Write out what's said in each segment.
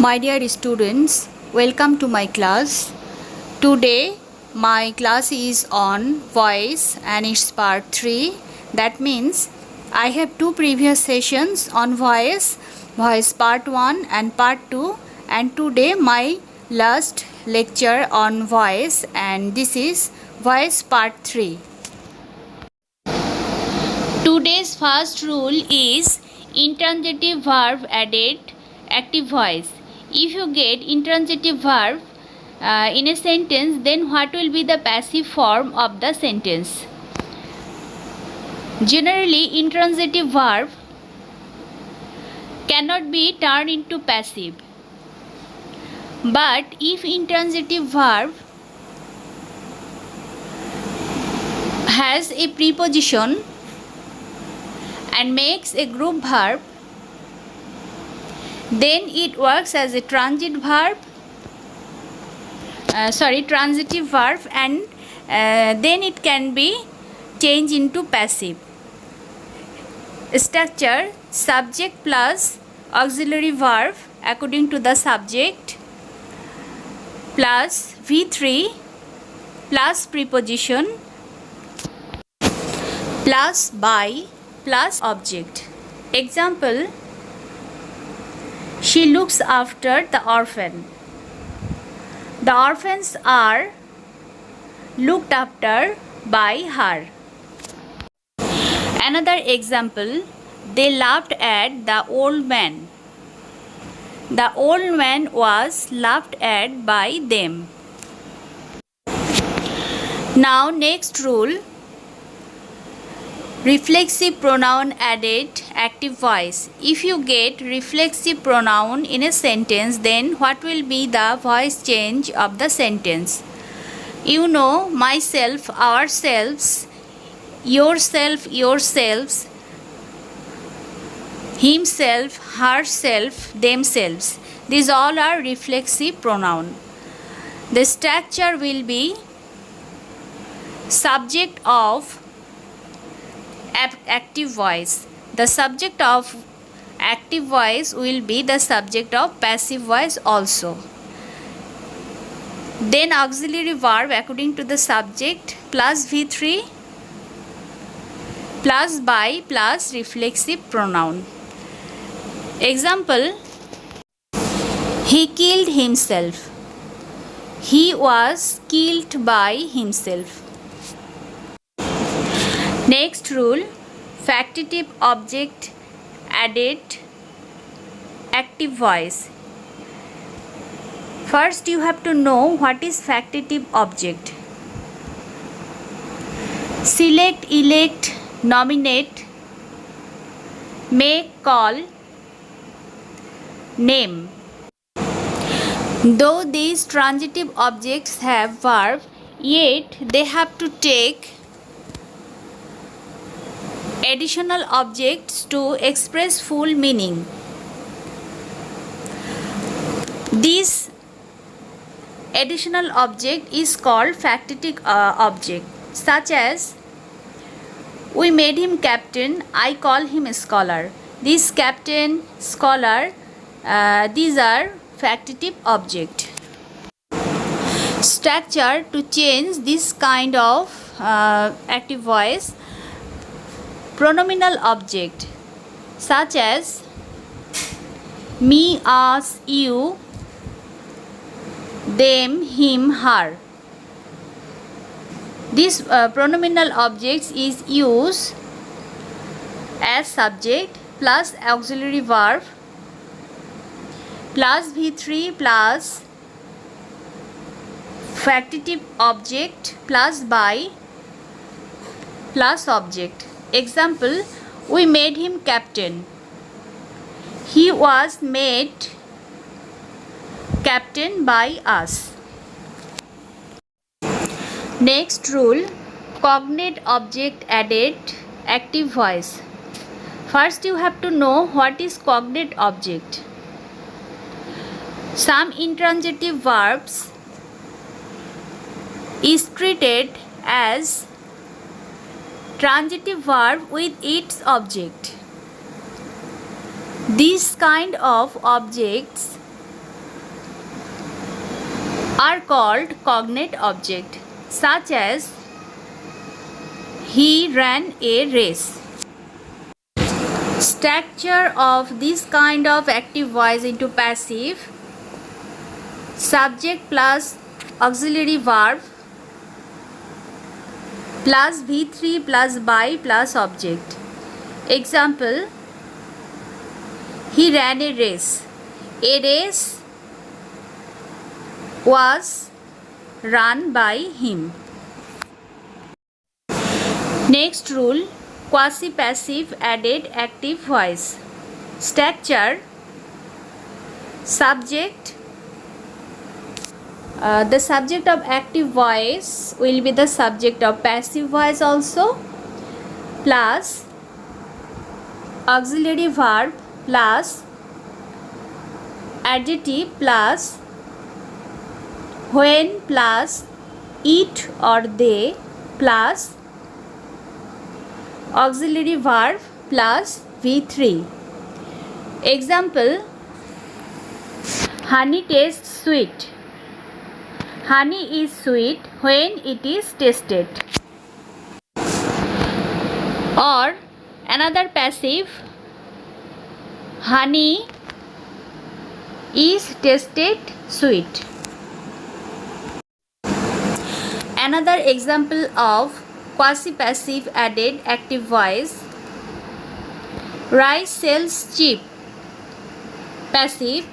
My dear students, welcome to my class. Today my class is on voice and it's part 3. That means I have two previous sessions on voice part 1 and part 2, and today my last lecture on voice, and this is voice part 3. Today's first rule is intransitive verb added active voice. If you get intransitive verb in a sentence, then what will be the passive form of the sentence? Generally, intransitive verb cannot be turned into passive. But if intransitive verb has a preposition and makes a group verb, then it works as a transitive verb, and then it can be changed into passive. Structure: subject plus auxiliary verb according to the subject plus V3 plus preposition plus by plus object. Example: she looks after the orphan. The orphans are looked after by her. Another example: they laughed at the old man. The old man was laughed at by them. Now, next rule: reflexive pronoun added active voice. If you get reflexive pronoun in a sentence, then what will be the voice change of the sentence? You know, myself, ourselves, yourself, yourselves, himself, herself, themselves. These all are reflexive pronoun. The structure will be subject of active voice. The subject of active voice will be the subject of passive voice also. Then auxiliary verb according to the subject plus V3 plus by plus reflexive pronoun. Example: he killed himself. He was killed by himself. Next rule: factitive object added active voice. First, you have to know what is factitive object. Select, elect, nominate, make, call, name. Though these transitive objects have verb, yet they have to take additional objects to express full meaning. This additional object is called factitive object, such as we made him captain, I call him a scholar. This captain, scholar, these are factitive object. Structure: to change this kind of active voice: pronominal object such as me, us, you, them, him, her. This pronominal objects is used as subject plus auxiliary verb plus V3 plus factitive object plus by plus object. Example: we made him captain. He was made captain by us. Next rule: cognate object added active voice. First, you have to know what is cognate object. Some intransitive verbs is treated as transitive verb with its object. These kind of objects are called cognate object, such as he ran a race. Structure of this kind of active voice into passive: subject plus auxiliary verb plus V3 plus by plus object. Example: he ran a race. A race was run by him. Next rule: quasi-passive added active voice. Structure: subject. The subject of active voice will be the subject of passive voice also, plus auxiliary verb plus adjective plus when plus it or they plus auxiliary verb plus V3. Example: honey tastes sweet. Honey is sweet when it is tasted. Or another passive: honey is tasted sweet. Another example of quasi-passive added active voice: rice sells cheap. Passive: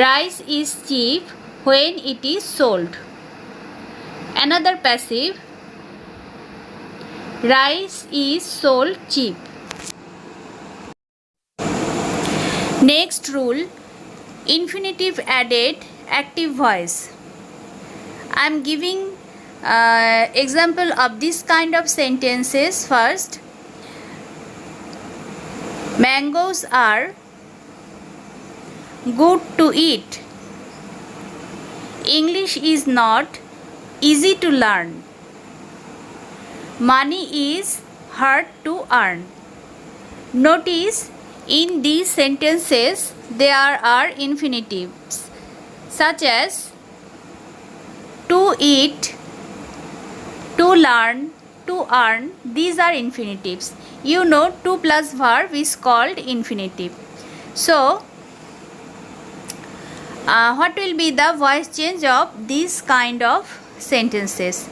rice is cheap when it is sold. Another passive: rice is sold cheap. Next rule: infinitive added active voice. I am giving example of this kind of sentences first. Mangoes are good to eat. English is not easy to learn. Money is hard to earn. Notice in these sentences there are infinitives such as to eat, to learn, to earn. These are infinitives. You know, to plus verb is called infinitive. So what will be the voice change of this kind of sentences?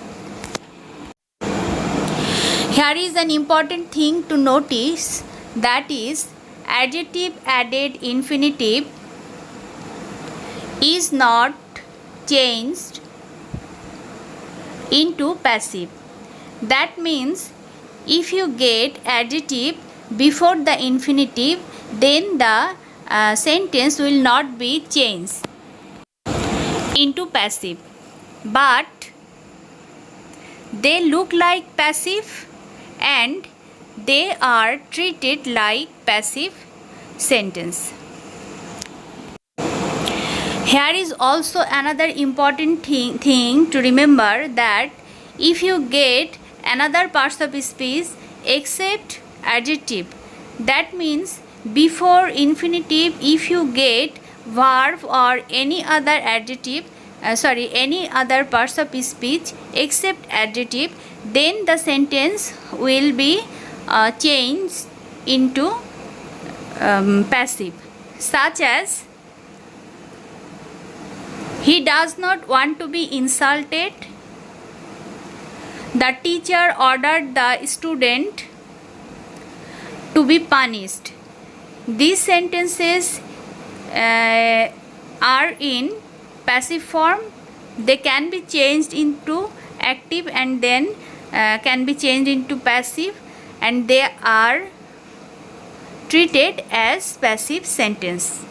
Here is an important thing to notice, that is adjective added infinitive is not changed into passive. That means if you get adjective before the infinitive, then the sentence will not be changed into passive, but they look like passive and they are treated like passive sentence. Here is also another important thing to remember, that if you get another parts of speech except adjective, that means before infinitive if you get verb or any other adjective, any other parts of speech except adjective, then the sentence will be changed into passive, such as he does not want to be insulted. The teacher ordered the student to be punished. These sentences are in passive form. They can be changed into active and then can be changed into passive, and they are treated as passive sentence.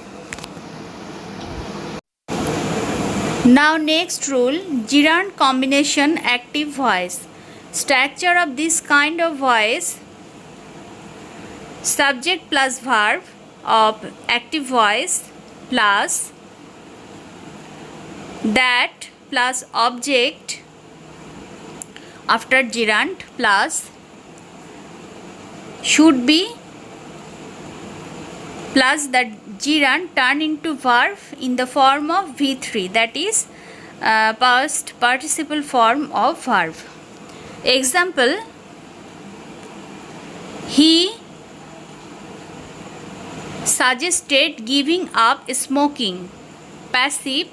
Now next rule, gerund combination active voice. Structure of this kind of voice: subject plus verb of active voice plus that plus object after gerund plus should be plus the gerund turn into verb in the form of V3, that is past participle form of verb. Example, he suggested giving up smoking. Passive,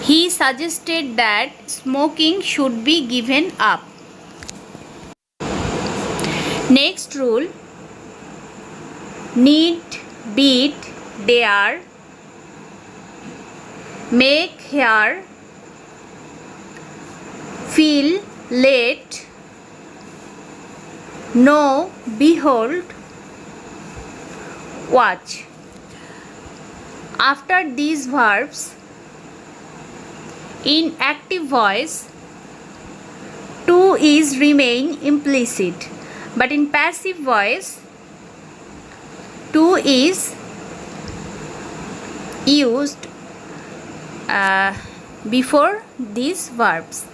he suggested that smoking should be given up. Next rule, need, beat, dare, make, hear, feel, let, know, behold, watch. After these verbs, in active voice, to is remain implicit, but in passive voice, to is used before these verbs.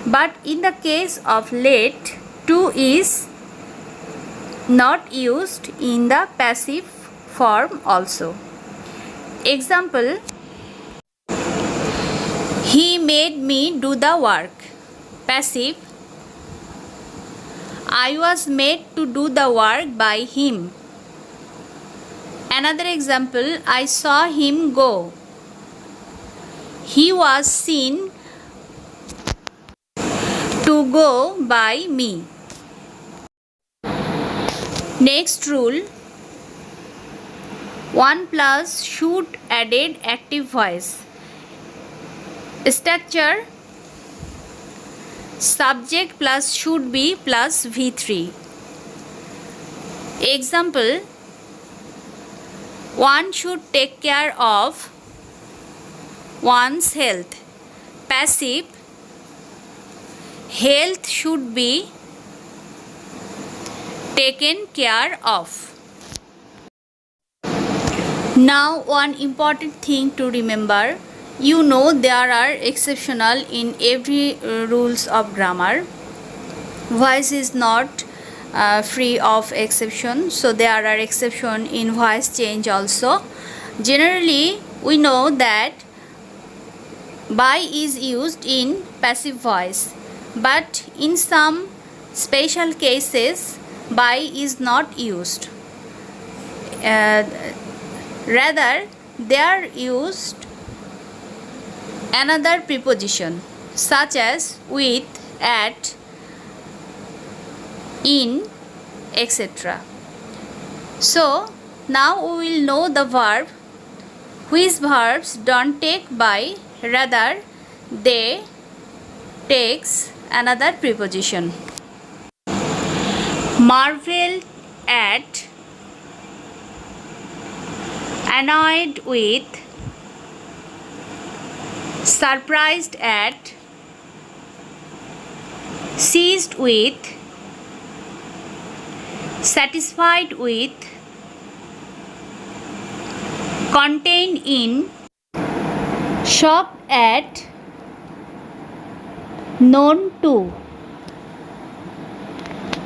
But in the case of let, to is not used in the passive form also. Example, he made me do the work. Passive, I was made to do the work by him. Another example, I saw him go. He was seen to go by me. Next rule, 1 plus should added active voice. Structure, subject plus should be plus V3. Example, one should take care of one's health. Passive, health should be taken care of. Now, one important thing to remember, you know there are exceptional in every rules of grammar. Voice is not free of exception, so there are exception in voice change also. Generally, we know that by is used in passive voice, but in some special cases by is not used. Rather, they are used another preposition such as with, at, in, etc. So, now we will know the verb which verbs don't take by, rather they takes another preposition. Marveled at, annoyed with, surprised at, seized with, satisfied with, contained in, shocked at, known to.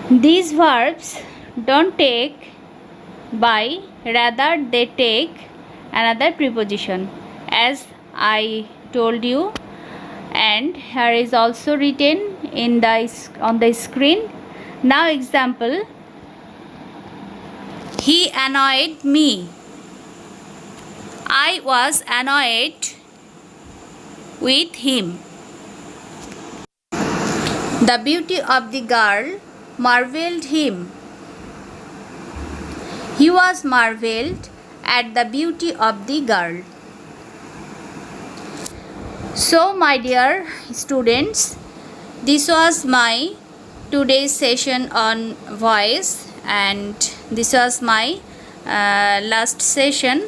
These verbs don't take by, rather they take another preposition, as I told you, and here is also written in on the screen. Now example, he annoyed me. I was annoyed with him. The beauty of the girl marveled him. He was marveled at the beauty of the girl. So, my dear students, this was my today's session on voice, and this was my last session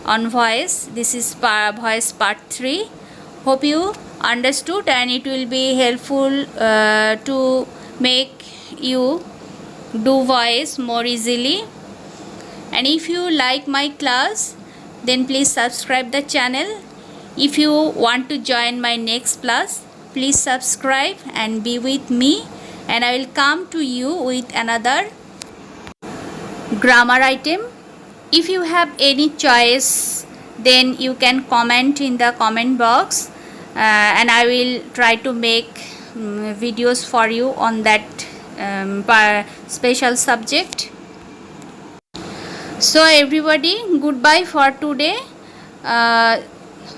on voice. This is voice part 3. Hope you understood, and it will be helpful to make you do voice more easily. And if you like my class, then please subscribe the channel. If you want to join my next class, please subscribe and be with me, and I will come to you with another grammar item. If you have any choice, then you can comment in the comment box, and I will try to make videos for you on that special subject. So everybody, goodbye for today.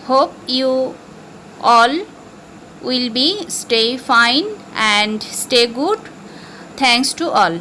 Hope you all will be stay fine and stay good. Thanks to all.